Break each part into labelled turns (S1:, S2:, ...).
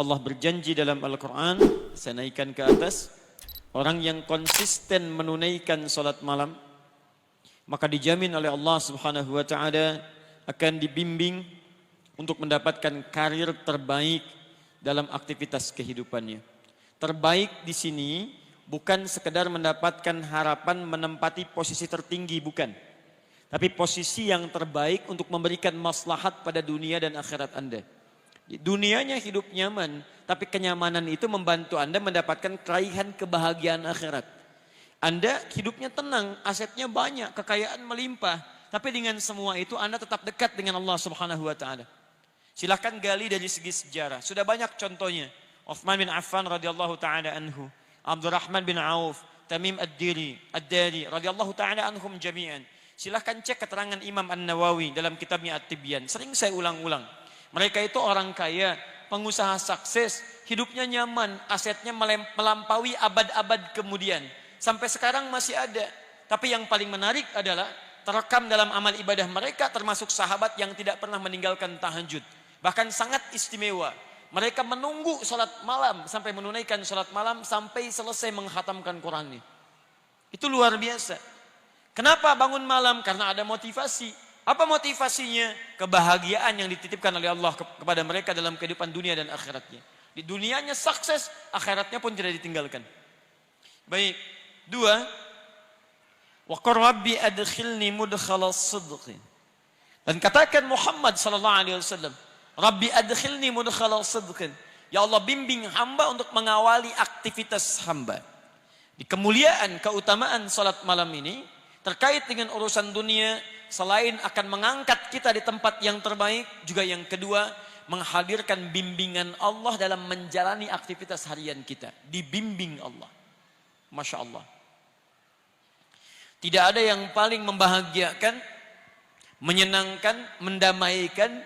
S1: Allah berjanji dalam Al-Quran, saya naikkan ke atas, orang yang konsisten menunaikan salat malam, maka dijamin oleh Allah Subhanahu wa taala akan dibimbing untuk mendapatkan karir terbaik dalam aktivitas kehidupannya. Terbaik di sini bukan sekedar mendapatkan harapan menempati posisi tertinggi, bukan. Tapi posisi yang terbaik untuk memberikan maslahat pada dunia dan akhirat Anda. Dunianya hidup nyaman, tapi kenyamanan itu membantu Anda mendapatkan keraihan kebahagiaan akhirat. Anda hidupnya tenang, asetnya banyak, kekayaan melimpah, tapi dengan semua itu Anda tetap dekat dengan Allah Subhanahu wa taala. Silahkan gali dari segi sejarah. Sudah banyak contohnya. Utsman bin Affan radhiyallahu taala anhu, Abdurrahman bin Auf, Tamim ad-Dari radhiyallahu taala anhum jami'an. Silahkan cek keterangan Imam An-Nawawi dalam kitabnya At-Tibyan. Sering saya ulang-ulang. Mereka itu orang kaya, pengusaha sukses, hidupnya nyaman, asetnya melampaui abad-abad kemudian. Sampai sekarang masih ada. Tapi yang paling menarik adalah terekam dalam amal ibadah mereka termasuk sahabat yang tidak pernah meninggalkan tahajud. Bahkan sangat istimewa. Mereka menunggu salat malam sampai menunaikan salat malam sampai selesai menghatamkan Qurannya. Itu luar biasa. Kenapa bangun malam? Karena ada motivasi. Apa motivasinya? Kebahagiaan yang dititipkan oleh Allah kepada mereka dalam kehidupan dunia dan akhiratnya. Di dunianya sukses, akhiratnya pun tidak ditinggalkan. Baik. 2. Wa qur rabbi adkhilni mudkhala sidqin. Dan katakan Muhammad sallallahu alaihi wasallam, Rabbi adkhilni mudkhala sidqin. Ya Allah, bimbing hamba untuk mengawali aktivitas hamba. Di kemuliaan, keutamaan salat malam ini terkait dengan urusan dunia, selain akan mengangkat kita di tempat yang terbaik, juga yang kedua menghadirkan bimbingan Allah dalam menjalani aktivitas harian kita. Dibimbing Allah. Masya Allah. Tidak ada yang paling membahagiakan, menyenangkan, mendamaikan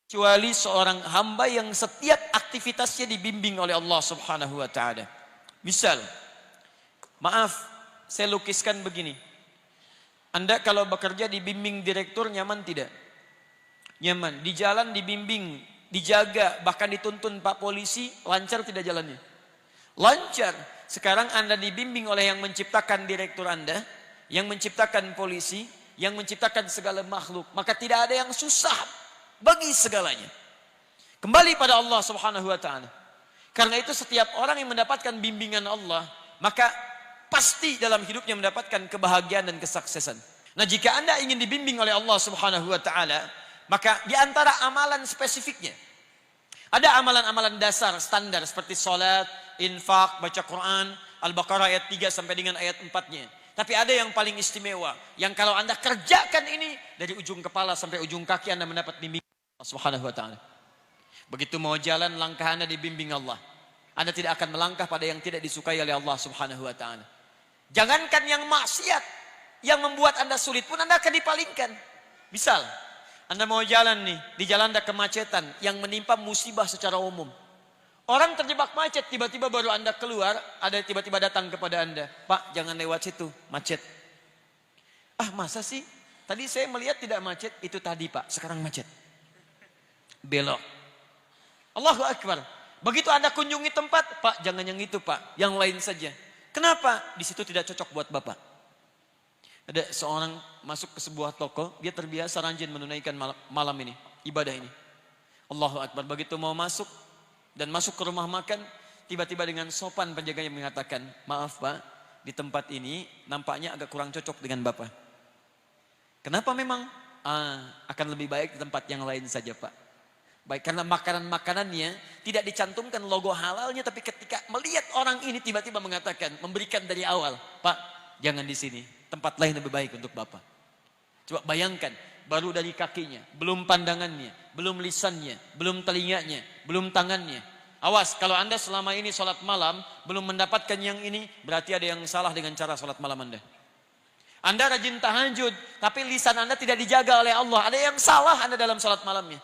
S1: kecuali seorang hamba yang setiap aktivitasnya dibimbing oleh Allah Subhanahu wa taala. Misal, maaf, saya lukiskan begini. Anda kalau bekerja dibimbing direktur nyaman tidak? Nyaman. Di jalan dibimbing, dijaga, bahkan dituntun Pak Polisi, lancar tidak jalannya? Lancar. Sekarang Anda dibimbing oleh yang menciptakan direktur Anda, yang menciptakan polisi, yang menciptakan segala makhluk. Maka tidak ada yang susah bagi segalanya. Kembali pada Allah Subhanahu wa taala. Karena itu setiap orang yang mendapatkan bimbingan Allah, maka pasti dalam hidupnya mendapatkan kebahagiaan dan kesuksesan. Nah, jika Anda ingin dibimbing oleh Allah Subhanahu wa taala, maka di antara amalan spesifiknya ada amalan-amalan dasar standar seperti salat, infak, baca Quran, Al-Baqarah ayat 3 sampai dengan ayat 4-nya. Tapi ada yang paling istimewa, yang kalau Anda kerjakan ini dari ujung kepala sampai ujung kaki Anda mendapat bimbingan Allah Subhanahu wa taala. Begitu mau jalan, langkah Anda dibimbing Allah. Anda tidak akan melangkah pada yang tidak disukai oleh Allah Subhanahu wa taala. Jangankan yang maksiat, yang membuat Anda sulit pun Anda akan dipalingkan. Misal, Anda mau jalan nih, di jalan ada kemacetan yang menimpa musibah secara umum. Orang terjebak macet, tiba-tiba baru Anda keluar, ada tiba-tiba datang kepada Anda, Pak, jangan lewat situ, macet. Ah, masa sih? Tadi saya melihat tidak macet, itu tadi Pak, sekarang macet. Belok. Allahu Akbar. Begitu Anda kunjungi tempat, Pak, jangan yang itu Pak, yang lain saja. Kenapa? Di situ tidak cocok buat Bapak. Ada seorang masuk ke sebuah toko, dia terbiasa rajin menunaikan malam ini, ibadah ini. Allahu Akbar. Begitu mau masuk dan masuk ke rumah makan, tiba-tiba dengan sopan penjaganya mengatakan, maaf Pak, di tempat ini nampaknya agak kurang cocok dengan Bapak. Kenapa memang? Akan lebih baik di tempat yang lain saja Pak. Baik, karena makanan-makanannya tidak dicantumkan logo halalnya, tapi ketika melihat orang ini tiba-tiba mengatakan, memberikan dari awal, Pak, jangan di sini, tempat lain lebih baik untuk Bapak. Coba bayangkan, baru dari kakinya, belum pandangannya, belum lisannya, belum telinganya, belum tangannya. Awas, kalau Anda selama ini sholat malam, belum mendapatkan yang ini, berarti ada yang salah dengan cara sholat malam Anda. Anda rajin tahajud, tapi lisan Anda tidak dijaga oleh Allah. Ada yang salah Anda dalam sholat malamnya.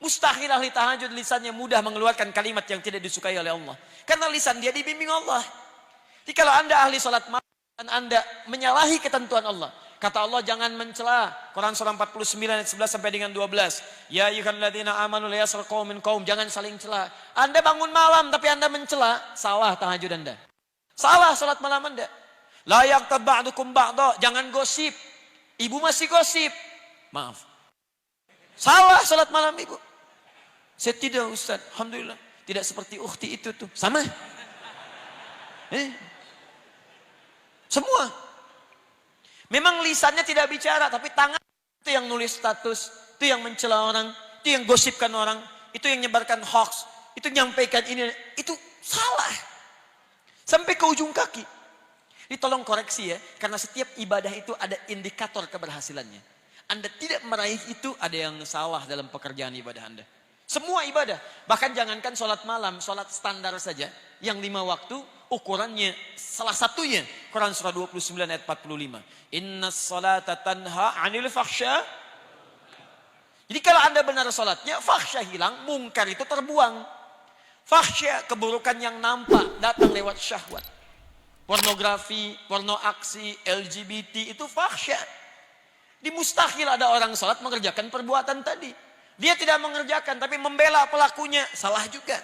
S1: Mustahil ahli tahajud lisannya mudah mengeluarkan kalimat yang tidak disukai oleh Allah. Karena lisan dia dibimbing Allah. Jadi kalau Anda ahli salat malam dan Anda menyalahi ketentuan Allah, Kata Allah jangan mencela. Quran surah 49 ayat 11 sampai dengan 12. Ya ayyuhalladzina amanu la yaskhar qaumin qaum. Jangan saling cela. Anda bangun malam tapi Anda mencela, salah tahajud Anda. Salah salat malam Anda. La yaghtab ba'dukum ba'dha. Jangan gosip. Ibu masih gosip. Maaf. Salah salat malam ibu. Saya tidak Ustaz. Alhamdulillah. Tidak seperti ukhti itu tuh. Sama. Semua. Memang lisannya tidak bicara, tapi tangan itu yang nulis status, itu yang mencela orang, itu yang gosipkan orang, itu yang nyebarkan hoax, itu nyampaikan ini, itu salah. Sampai ke ujung kaki. Ini tolong koreksi ya, karena setiap ibadah itu ada indikator keberhasilannya. Anda tidak meraih itu, ada yang salah dalam pekerjaan ibadah Anda. Semua ibadah, bahkan jangankan sholat malam, sholat standar saja, yang 5 waktu, ukurannya salah satunya Quran surah 29 ayat 45. Innas salata tanha 'anil fahsya. Jadi kalau Anda benar salatnya, fahsya hilang, mungkar itu terbuang. Fahsya keburukan yang nampak datang lewat syahwat. Pornografi, porno aksi, LGBT itu fahsya. Di mustahil ada orang salat mengerjakan perbuatan tadi. Dia tidak mengerjakan tapi membela pelakunya, salah juga.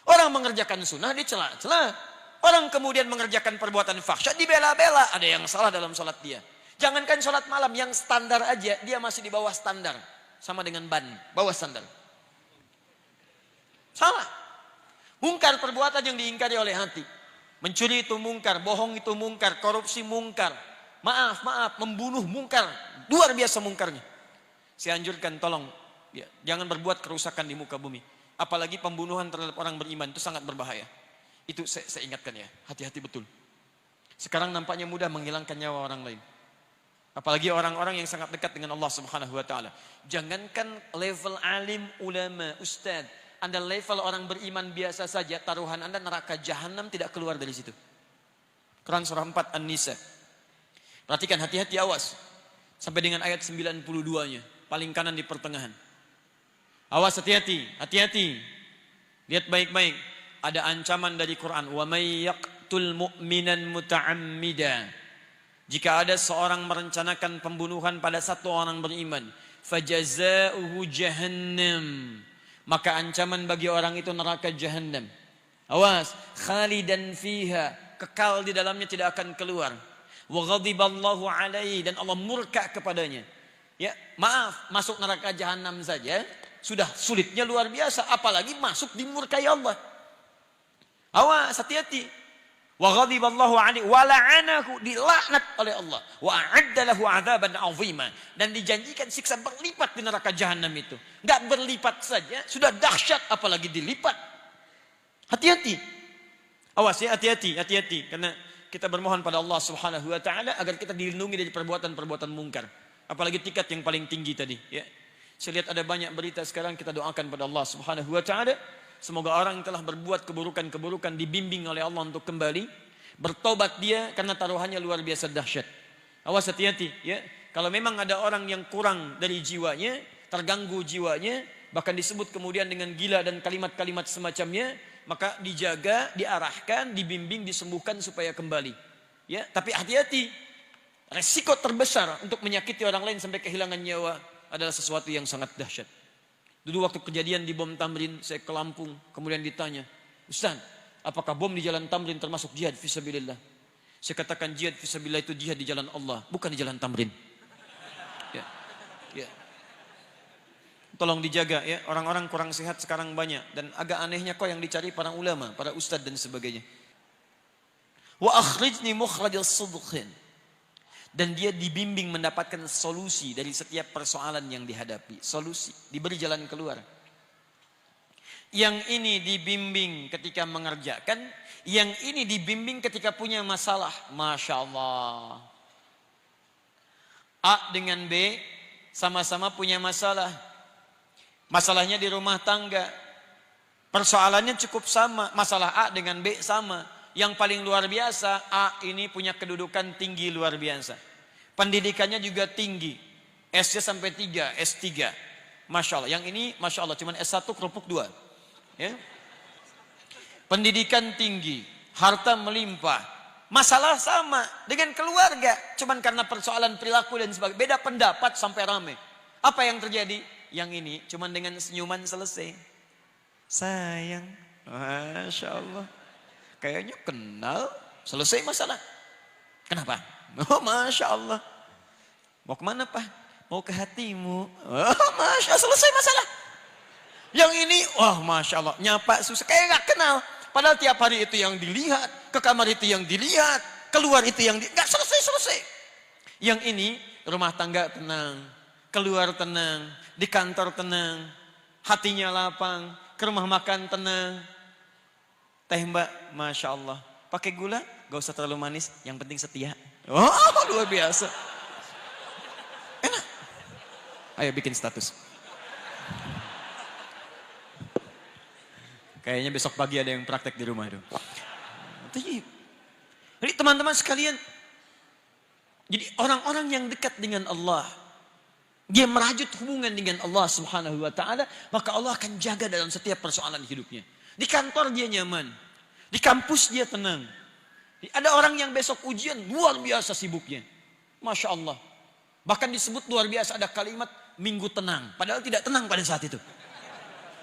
S1: Orang mengerjakan sunnah dicela-cela. Orang kemudian mengerjakan perbuatan fahsya dibela-bela. Ada yang salah dalam sholat dia. Jangankan sholat malam yang standar aja, dia masih di bawah standar. Sama dengan ban, bawah standar. Salah. Mungkar perbuatan yang diingkari oleh hati. Mencuri itu mungkar, bohong itu mungkar, korupsi mungkar. Maaf, membunuh mungkar. Luar biasa mungkarnya. Saya anjurkan tolong, ya, jangan berbuat kerusakan di muka bumi. Apalagi pembunuhan terhadap orang beriman itu sangat berbahaya. Itu saya ingatkan ya, hati-hati betul. Sekarang nampaknya mudah menghilangkan nyawa orang lain. Apalagi orang-orang yang sangat dekat dengan Allah Subhanahu wa taala. Jangankan level alim, ulama, ustaz, Anda level orang beriman biasa saja, taruhan Anda neraka jahanam tidak keluar dari situ. Quran surah 4 An-Nisa. Perhatikan, hati-hati, awas. Sampai dengan ayat 92-nya, paling kanan di pertengahan. Awas, hati-hati, hati-hati. Lihat baik-baik. Ada ancaman dari Quran. Wa may yaqtul mu'minan muta'ammida. Jika ada seorang merencanakan pembunuhan pada satu orang beriman, fajaza'uhu jahannam. Maka ancaman bagi orang itu neraka jahannam. Awas, khalidan fiha, kekal di dalamnya tidak akan keluar. Wa ghadiballahu alaihi, dan Allah murka kepadanya. Ya, maaf, masuk neraka jahannam saja sudah sulitnya luar biasa, apalagi masuk dimurkai Allah. Awas, hati-hati. Wa ghadiballahu alaihi wa la'anahu, dilaknat oleh Allah. Wa a'adda lahu 'adzaban 'azima, dan dijanjikan siksa berlipat di neraka jahanam itu. Enggak berlipat saja, sudah dahsyat apalagi dilipat. Hati-hati. Awas ya, hati-hati, hati-hati, karena kita bermohon pada Allah Subhanahu wa taala agar kita dilindungi dari perbuatan-perbuatan mungkar. Apalagi tingkat yang paling tinggi tadi, ya. Saya lihat ada banyak berita sekarang, kita doakan pada Allah Subhanahu wa taala. Semoga orang yang telah berbuat keburukan-keburukan dibimbing oleh Allah untuk kembali. Bertobat dia karena taruhannya luar biasa dahsyat. Awas, hati-hati ya. Kalau memang ada orang yang kurang dari jiwanya, terganggu jiwanya, bahkan disebut kemudian dengan gila dan kalimat-kalimat semacamnya, maka dijaga, diarahkan, dibimbing, disembuhkan supaya kembali. Ya, tapi hati-hati. Resiko terbesar untuk menyakiti orang lain sampai kehilangan nyawa adalah sesuatu yang sangat dahsyat. Dulu waktu kejadian di bom Tamrin, saya ke Lampung, kemudian ditanya, Ustaz, apakah bom di jalan Tamrin termasuk jihad fisabilillah? Saya katakan jihad fisabilillah itu jihad di jalan Allah, bukan di jalan Tamrin. Ya, ya. Tolong dijaga ya, orang-orang kurang sehat sekarang banyak, dan agak anehnya kok yang dicari para ulama, para ustadz dan sebagainya. Wa akhrijni mukhrajal sidqin. Dan dia dibimbing mendapatkan solusi dari setiap persoalan yang dihadapi. Solusi, diberi jalan keluar. Yang ini dibimbing ketika mengerjakan, yang ini dibimbing ketika punya masalah. Masya Allah. A dengan B sama-sama punya masalah. Masalahnya di rumah tangga. Persoalannya cukup sama. Masalah A dengan B sama. Yang paling luar biasa, A ini punya kedudukan tinggi luar biasa. Pendidikannya juga tinggi. S-nya sampai 3, S3. Masya Allah. Yang ini Masya Allah cuma S1 kerupuk 2. Ya. Pendidikan tinggi, harta melimpah, Masalah sama dengan keluarga. Cuman karena persoalan perilaku dan sebagainya. Beda pendapat sampai rame. Apa yang terjadi? Yang ini cuman dengan senyuman selesai. Sayang. Masya Allah. Kayaknya kenal. Selesai masalah. Kenapa? Oh Masya Allah. Mau kemana Pak? Mau ke hatimu. Oh Masya Allah. Selesai masalah. Yang ini, wah Masya Allah. Nyapa susah. Kayak gak kenal. Padahal tiap hari itu yang dilihat, ke kamar itu yang dilihat, keluar itu yang nggak selesai. Yang ini rumah tangga tenang, keluar tenang, di kantor tenang, hatinya lapang, ke rumah makan tenang. Teh Mbak, Masya Allah, pakai gula, gak usah terlalu manis, yang penting setia. Oh luar biasa. Enak. Ayo bikin status. Kayaknya besok pagi ada yang praktek di rumah itu. Jadi teman-teman sekalian, jadi orang-orang yang dekat dengan Allah, dia merajut hubungan dengan Allah Subhanahu wa taala, maka Allah akan jaga dalam setiap persoalan hidupnya. Di kantor dia nyaman, di kampus dia tenang. Ada orang yang besok ujian luar biasa sibuknya. Masya Allah. Bahkan disebut luar biasa ada kalimat minggu tenang, padahal tidak tenang pada saat itu.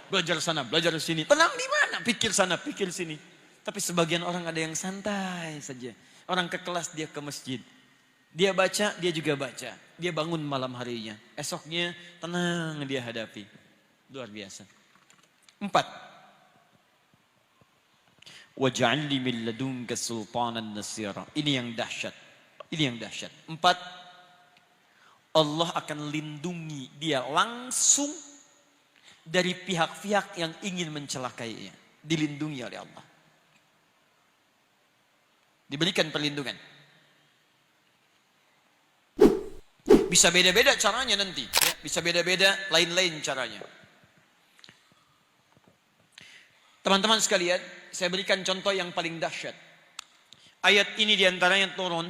S1: Belajar sana, belajar sini. Tenang di mana? Pikir sana, pikir sini. Tapi sebagian orang ada yang santai saja. Orang ke kelas, dia ke masjid. Dia baca, dia juga baca. Dia bangun malam harinya. Esoknya tenang dia hadapi. Luar biasa. 4. Waj'alni min ladunka sultanan nasira. Ini yang dahsyat. Ini yang dahsyat. 4. Allah akan lindungi dia langsung dari pihak-pihak yang ingin mencelakainya. Dilindungi oleh Allah. Diberikan perlindungan. Bisa beda-beda caranya nanti. Ya, bisa beda-beda lain-lain caranya. Teman-teman sekalian, saya berikan contoh yang paling dahsyat. Ayat ini diantaranya turun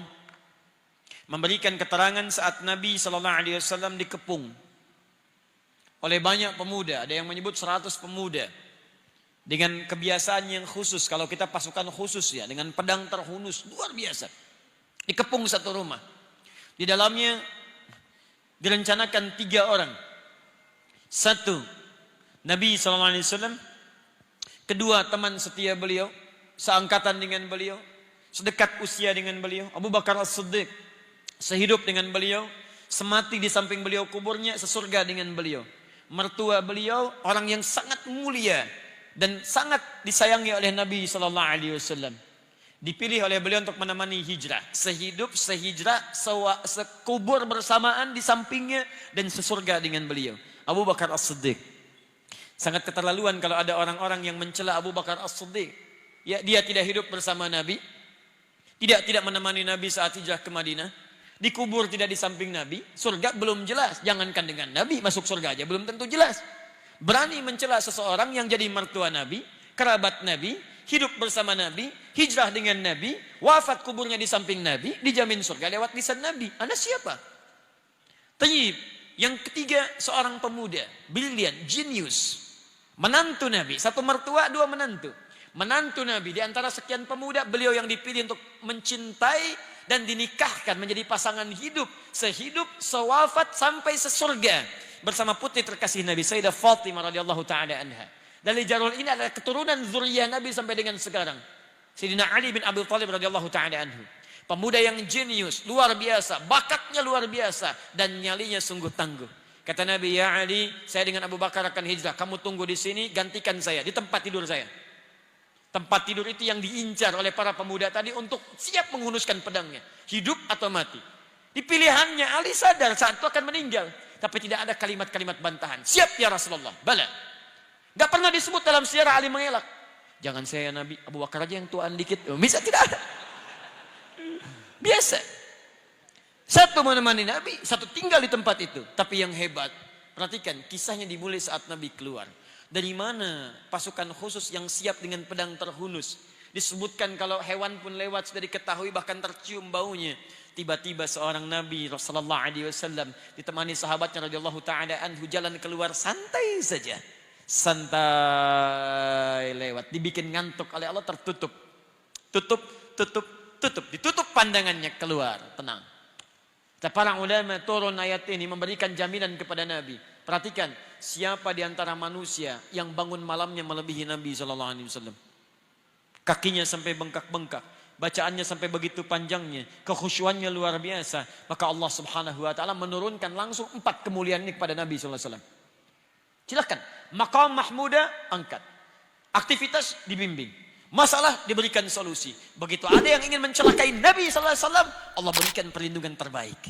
S1: memberikan keterangan saat Nabi SAW dikepung oleh banyak pemuda. Ada yang menyebut 100 pemuda. Dengan kebiasaan yang khusus. Kalau kita pasukan khusus ya. Dengan pedang terhunus. Luar biasa. Dikepung satu rumah. Di dalamnya direncanakan 3 orang. 1. Nabi SAW. 2. Teman setia beliau. Seangkatan dengan beliau. Sedekat usia dengan beliau. Abu Bakar As-Siddiq. Sehidup dengan beliau. Semati di samping beliau kuburnya. Sesurga dengan beliau. Mertua beliau orang yang sangat mulia dan sangat disayangi oleh Nabi SAW. Dipilih oleh beliau untuk menemani hijrah, sehidup, sehijrah, sekubur bersamaan di sampingnya dan sesurga dengan beliau. Abu Bakar As-Siddiq. Sangat keterlaluan kalau ada orang-orang yang mencela Abu Bakar As-Siddiq. Ya, dia tidak hidup bersama Nabi, tidak menemani Nabi saat hijrah ke Madinah. Dikubur tidak di samping Nabi, surga belum jelas. Jangankan dengan Nabi, masuk surga aja belum tentu jelas. Berani mencela seseorang yang jadi mertua Nabi, kerabat Nabi, hidup bersama Nabi, hijrah dengan Nabi, wafat kuburnya di samping Nabi, dijamin surga lewat lisan Nabi. Anda siapa? Tayyib. Yang ketiga, seorang pemuda, brilian, jenius. Menantu Nabi, 1 mertua, 2 menantu. Menantu Nabi, di antara sekian pemuda, beliau yang dipilih untuk mencintai dan dinikahkan menjadi pasangan hidup, sehidup, sewafat sampai sesurga bersama putri terkasih Nabi Sayyidah Fatimah radhiyallahu taala anha. Dari Jarul ini adalah keturunan zuriyah Nabi sampai dengan sekarang. Sayyidina Ali bin Abi Thalib radhiyallahu taala anhu. Pemuda yang jenius, luar biasa, bakatnya luar biasa dan nyalinya sungguh tangguh. Kata Nabi, "Ya Ali, saya dengan Abu Bakar akan hijrah. Kamu tunggu di sini, gantikan saya di tempat tidur saya." Tempat tidur itu yang diincar oleh para pemuda tadi untuk siap menghunuskan pedangnya. Hidup atau mati. Di pilihannya Ali sadar saat itu akan meninggal. Tapi tidak ada kalimat-kalimat bantahan. Siap ya Rasulullah. Bala. Gak pernah disebut dalam sejarah Ali mengelak. Jangan saya Nabi, Abu Bakar aja yang tuaan dikit. Bisa tidak ada. Biasa. 1 menemani Nabi, 1 tinggal di tempat itu. Tapi yang hebat, perhatikan kisahnya dimulai saat Nabi keluar. Dari mana pasukan khusus yang siap dengan pedang terhunus? Disebutkan kalau hewan pun lewat sudah diketahui bahkan tercium baunya. Tiba-tiba seorang Nabi Rasulullah SAW ditemani sahabatnya radhiyallahu taala anhu jalan keluar santai saja. Santai lewat. Dibikin ngantuk oleh Allah tertutup. Tutup. ditutup pandangannya, keluar, tenang. Para ulama turun ayat ini memberikan jaminan kepada Nabi. Perhatikan, siapa di antara manusia yang bangun malamnya melebihi Nabi SAW. Kakinya sampai bengkak-bengkak, bacaannya sampai begitu panjangnya, kekhusyuannya luar biasa. Maka Allah Subhanahu wa taala menurunkan langsung 4 kemuliaan ini kepada Nabi SAW. Silakan, maqam mahmuda angkat. Aktivitas dibimbing. Masalah diberikan solusi. Begitu ada yang ingin mencelakai Nabi SAW, Allah berikan perlindungan terbaik.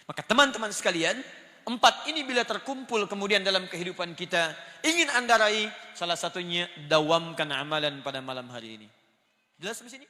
S1: Maka teman-teman sekalian, 4 ini bila terkumpul kemudian dalam kehidupan kita, ingin Anda raih, salah satunya dawamkan amalan pada malam hari ini. Jelas di sini?